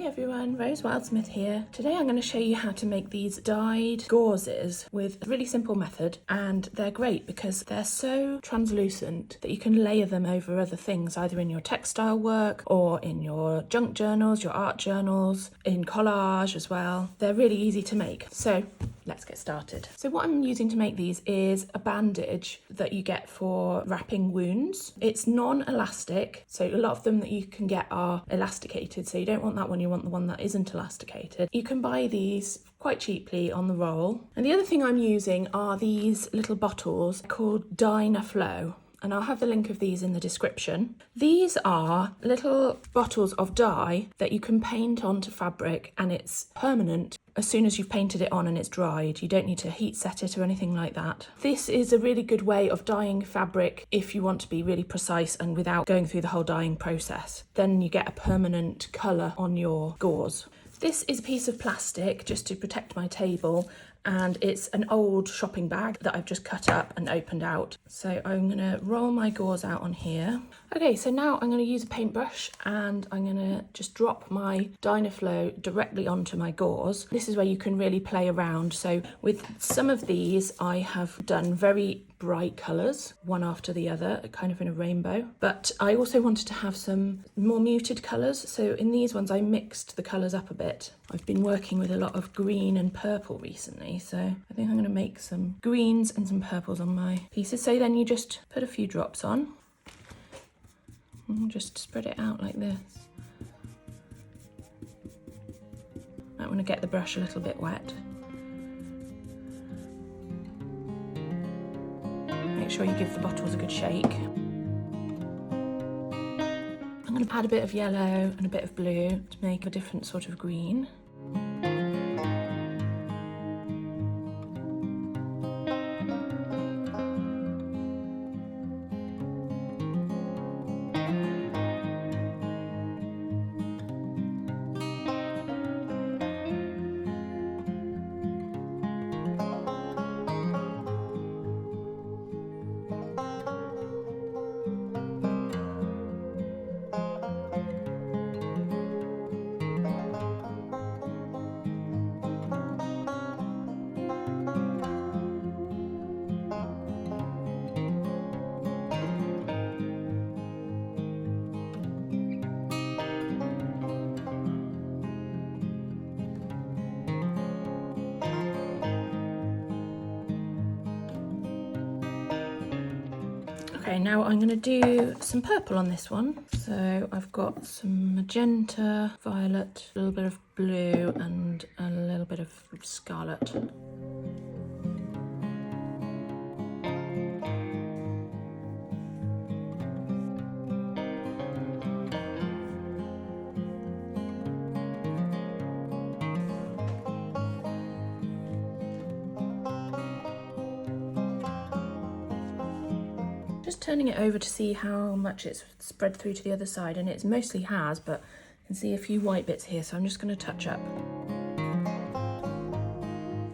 everyone, Rose Wildsmith here. Today I'm going to show you how to make these dyed gauzes with a really simple method, and they're great because they're so translucent that you can layer them over other things, either in your textile work or in your junk journals, your art journals, in collage as well. They're really easy to make. So let's get started. So what I'm using to make these is a bandage that you get for wrapping wounds. It's non-elastic, so a lot of them that you can get are elasticated, so you don't want that one, you want the one that isn't elasticated. You can buy these quite cheaply on the roll. And the other thing I'm using are these little bottles called Dynaflow, and I'll have the link of these in the description. These are little bottles of dye that you can paint onto fabric, and it's permanent as soon as you've painted it on and it's dried. You don't need to heat set it or anything like that. This is a really good way of dyeing fabric if you want to be really precise and without going through the whole dyeing process. Then you get a permanent colour on your gauze. This is a piece of plastic just to protect my table, and it's an old shopping bag that I've just cut up and opened out. So I'm going to roll my gauze out on here. Okay, so now I'm going to use a paintbrush and I'm going to just drop my Dynaflow directly onto my gauze. This is where you can really play around. So with some of these I have done very bright colours, one after the other, kind of in a rainbow. But I also wanted to have some more muted colours, so in these ones I mixed the colours up a bit. I've been working with a lot of green and purple recently, so I think I'm going to make some greens and some purples on my pieces. So then you just put a few drops on and just spread it out like this. I want to get the brush a little bit wet. Make sure you give the bottles a good shake. I'm going to add a bit of yellow and a bit of blue to make a different sort of green. Okay, now I'm going to do some purple on this one. So I've got some magenta, violet, a little bit of blue and a little bit of scarlet. Just turning it over to see how much it's spread through to the other side, and it mostly has, but I can see a few white bits here, so I'm just going to touch up.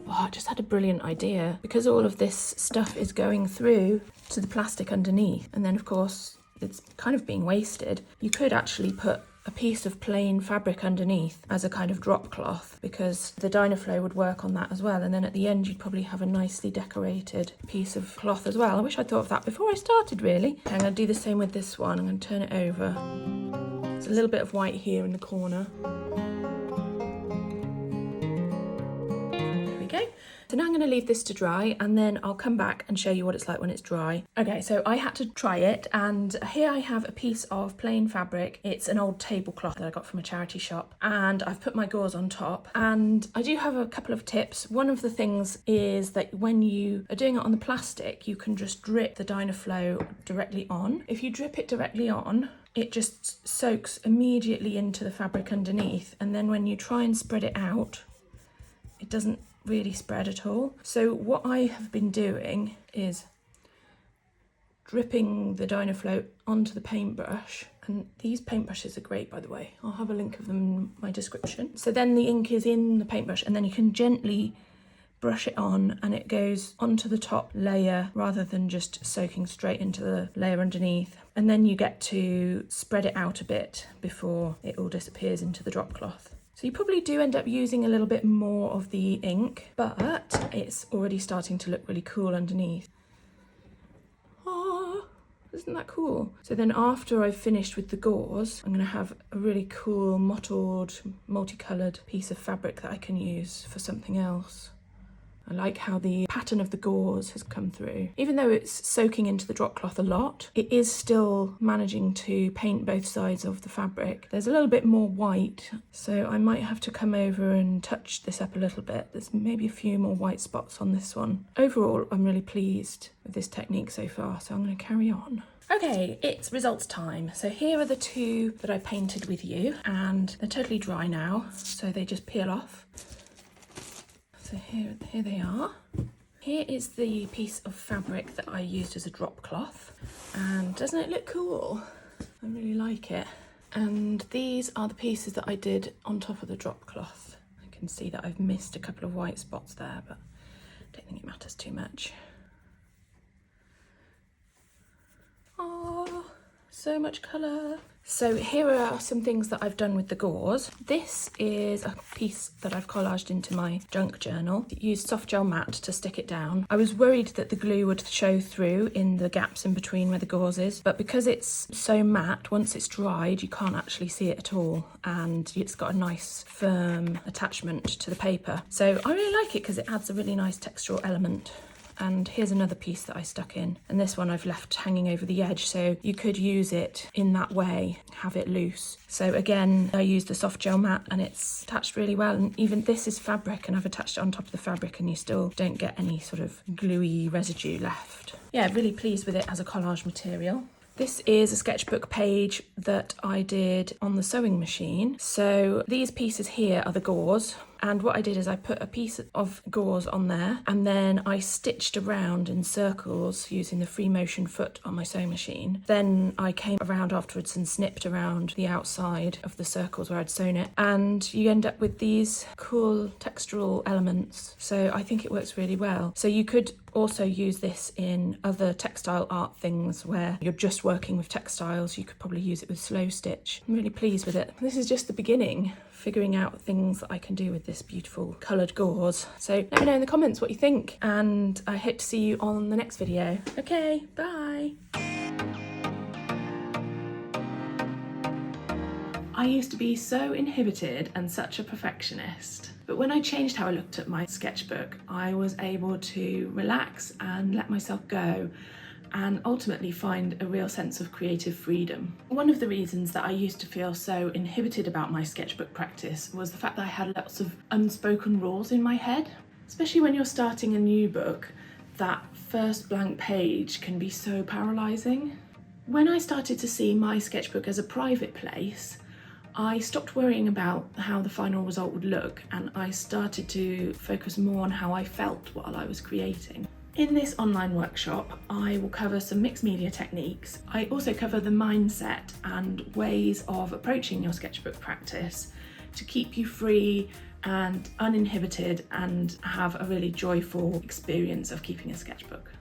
Oh, I just had a brilliant idea. Because all of this stuff is going through to the plastic underneath, and then of course it's kind of being wasted, you could actually put a piece of plain fabric underneath as a kind of drop cloth, because the Dynaflow would work on that as well, and then at the end you'd probably have a nicely decorated piece of cloth as well. I wish I'd thought of that before I started, really. Okay, I'm going to do the same with this one. I'm going to turn it over. There's a little bit of white here in the corner. There we go. So now I'm going to leave this to dry, and then I'll come back and show you what it's like when it's dry. Okay, so I had to try it, and here I have a piece of plain fabric. It's an old tablecloth that I got from a charity shop, and I've put my gauze on top. And I do have a couple of tips. One of the things is that when you are doing it on the plastic, you can just drip the Dynaflow directly on. If you drip it directly on, it just soaks immediately into the fabric underneath, and then when you try and spread it out, it doesn't really spread at all. So what I have been doing is dripping the Dynaflow onto the paintbrush, and these paintbrushes are great, by the way. I'll have a link of them in my description. So then the ink is in the paintbrush, and then you can gently brush it on and it goes onto the top layer rather than just soaking straight into the layer underneath. And then you get to spread it out a bit before it all disappears into the drop cloth. So you probably do end up using a little bit more of the ink, but it's already starting to look really cool underneath. Oh, isn't that cool? So then after I've finished with the gauze, I'm going to have a really cool mottled, multicoloured piece of fabric that I can use for something else. I like how the pattern of the gauze has come through. Even though it's soaking into the drop cloth a lot, it is still managing to paint both sides of the fabric. There's a little bit more white, so I might have to come over and touch this up a little bit. There's maybe a few more white spots on this one. Overall, I'm really pleased with this technique so far, so I'm going to carry on. Okay, it's results time. So here are the two that I painted with you, and they're totally dry now, so they just peel off. So here they are. Here is the piece of fabric that I used as a drop cloth, and doesn't it look cool? I really like it. And these are the pieces that I did on top of the drop cloth. I can see that I've missed a couple of white spots there, but I don't think it matters too much. Oh, so much colour. So here are some things that I've done with the gauze. This is a piece that I've collaged into my junk journal. I used soft gel matte to stick it down. I was worried that the glue would show through in the gaps in between where the gauze is, but because it's so matte, once it's dried, you can't actually see it at all, and it's got a nice firm attachment to the paper. So I really like it because it adds a really nice textural element. And here's another piece that I stuck in, and this one I've left hanging over the edge, so you could use it in that way, have it loose. So again, I used the soft gel matte and it's attached really well, and even this is fabric and I've attached it on top of the fabric and you still don't get any sort of gluey residue left. Yeah, really pleased with it as a collage material. This is a sketchbook page that I did on the sewing machine. So these pieces here are the gauze, and what I did is I put a piece of gauze on there and then I stitched around in circles using the free motion foot on my sewing machine. Then I came around afterwards and snipped around the outside of the circles where I'd sewn it, and you end up with these cool textural elements. So I think it works really well. So you could also use this in other textile art things where you're just working with textiles. You could probably use it with slow stitch. I'm really pleased with it. This is just the beginning, figuring out things that I can do with this beautiful coloured gauze. So let me know in the comments what you think, and I hope to see you on the next video. Okay, bye. I used to be so inhibited and such a perfectionist, but when I changed how I looked at my sketchbook, I was able to relax and let myself go and ultimately find a real sense of creative freedom. One of the reasons that I used to feel so inhibited about my sketchbook practice was the fact that I had lots of unspoken rules in my head. Especially when you're starting a new book, that first blank page can be so paralysing. When I started to see my sketchbook as a private place, I stopped worrying about how the final result would look, and I started to focus more on how I felt while I was creating. In this online workshop, I will cover some mixed media techniques. I also cover the mindset and ways of approaching your sketchbook practice to keep you free and uninhibited and have a really joyful experience of keeping a sketchbook.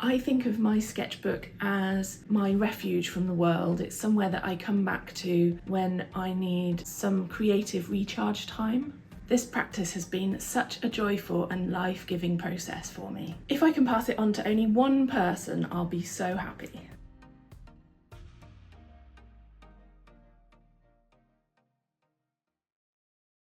I think of my sketchbook as my refuge from the world. It's somewhere that I come back to when I need some creative recharge time. This practice has been such a joyful and life-giving process for me. If I can pass it on to only one person, I'll be so happy.